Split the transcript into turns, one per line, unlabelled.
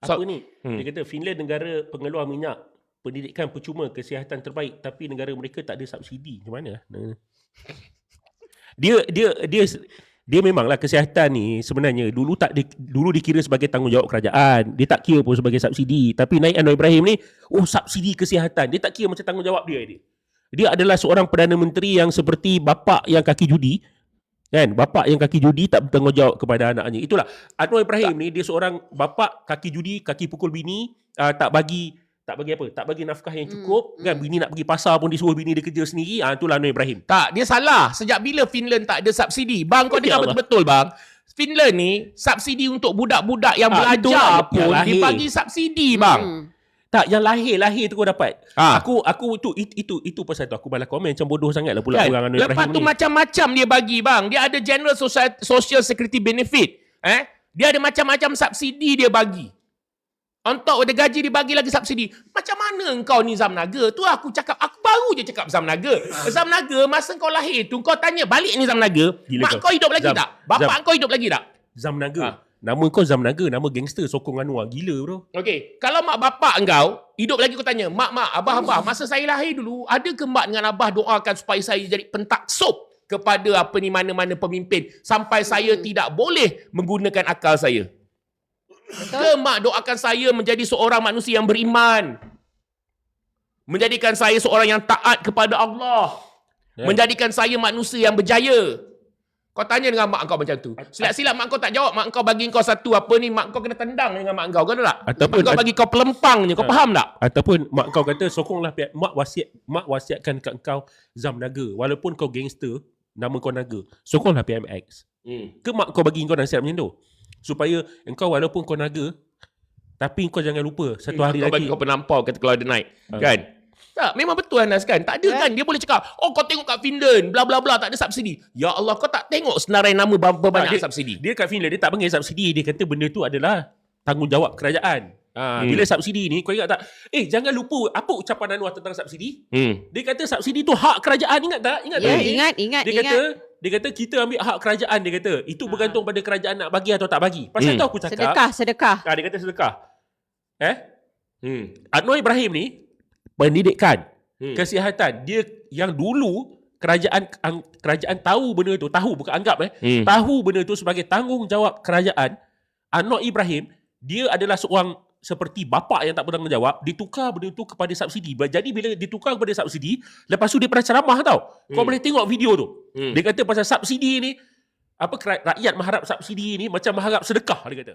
Apa ni? Dia kata Finland negara pengeluar minyak, pendidikan percuma, kesihatan terbaik, tapi negara mereka tak ada subsidi. Macam mana? Dia memanglah kesihatan ni sebenarnya dulu dikira sebagai tanggungjawab kerajaan. Dia tak kira pun sebagai subsidi. Tapi naik Anwar Ibrahim ni, subsidi kesihatan. Dia tak kira macam tanggungjawab dia. Dia adalah seorang Perdana Menteri yang seperti bapa yang kaki judi. Kan? Bapa yang kaki judi tak bertanggungjawab kepada anaknya. Itulah Anwar Ibrahim ni, dia seorang bapa kaki judi, kaki pukul bini, tak bagi apa? Tak bagi nafkah yang cukup. Kan bini nak pergi pasar pun disuruh bini dia kerja sendiri. Itulah Anwar Ibrahim.
Tak, dia salah. Sejak bila Finland tak ada subsidi? Bang, kau dengar betul-betul bang. Finland ni subsidi untuk budak-budak yang belajar pun dibagi subsidi bang.
Tak, yang lahir tu kau dapat. Aku itu pasal tu aku balas komen macam bodoh sangatlah pula orang Anwar Ibrahim ni.
Lepas tu macam-macam dia bagi bang. Dia ada general social security benefit. Dia ada macam-macam subsidi dia bagi. On top ada gaji dia bagi lagi subsidi. Macam mana kau ni Zamnaga? Tu aku cakap, aku baru je cakap Zamnaga. Zamnaga masa kau lahir tu kau tanya balik ni Zamnaga, mak kau hidup lagi tak? Bapak kau hidup lagi tak?
Zamnaga. Nama kau Zamnaga, nama gangster sokong Anwar. Gila bro.
Okey, kalau mak bapak engkau hidup lagi kau tanya, mak, abah, masa saya lahir dulu, ada ke mak dengan abah doakan supaya saya jadi pentaksub kepada mana-mana pemimpin sampai saya tidak boleh menggunakan akal saya? Ke mak doakan saya menjadi seorang manusia yang beriman, menjadikan saya seorang yang taat kepada Allah, menjadikan saya manusia yang berjaya? Kau tanya dengan mak kau macam tu. Silap-silap mak kau tak jawab, mak kau bagi kau satu apa ni, mak kau kena tendang dengan mak kau, kau tahu tak? Ataupun mak kau bagi kau pelempang je, kau faham tak?
Ataupun mak kau kata sokonglah pihak, mak wasiatkan kat kau Zamnaga, walaupun kau gangster, nama kau Naga, sokonglah PMX. Ke mak kau bagi kau nasihat macam tu? Supaya engkau walaupun kau naga, tapi kau jangan lupa satu hari lagi
kau bagi kau penampau kata kalau ada naik. Kan? Tak, memang betul Anas kan? Tak ada kan? Dia boleh cakap, kau tengok kat Finland, bla bla bla, tak ada subsidi. Ya Allah, kau tak tengok senarai nama berapa banyak subsidi?
Dia kat Finland, dia tak panggil subsidi. Dia kata benda tu adalah tanggungjawab kerajaan. Bila subsidi ni, kau ingat tak? Jangan lupa apa ucapan Anwar tentang subsidi. Dia kata subsidi tu hak kerajaan, ingat tak?
Ingat.
Dia kata kita ambil hak kerajaan, dia kata. Itu bergantung pada kerajaan nak bagi atau tak bagi. Pasal tu aku cakap.
Sedekah.
Dia kata sedekah. Anwar Ibrahim ni, pendidikan, kesihatan, dia yang dulu kerajaan tahu benda tu, tahu bukan anggap tahu benda tu sebagai tanggungjawab kerajaan. Anwar Ibrahim, dia adalah seorang seperti bapa yang tak bertanggungjawab, ditukar benda tu kepada subsidi. Jadi bila ditukar kepada subsidi, lepas tu dia pernah ceramah tau. Kau boleh tengok video tu. Dia kata pasal subsidi ni, rakyat mengharap subsidi ni macam mengharap sedekah, dia kata.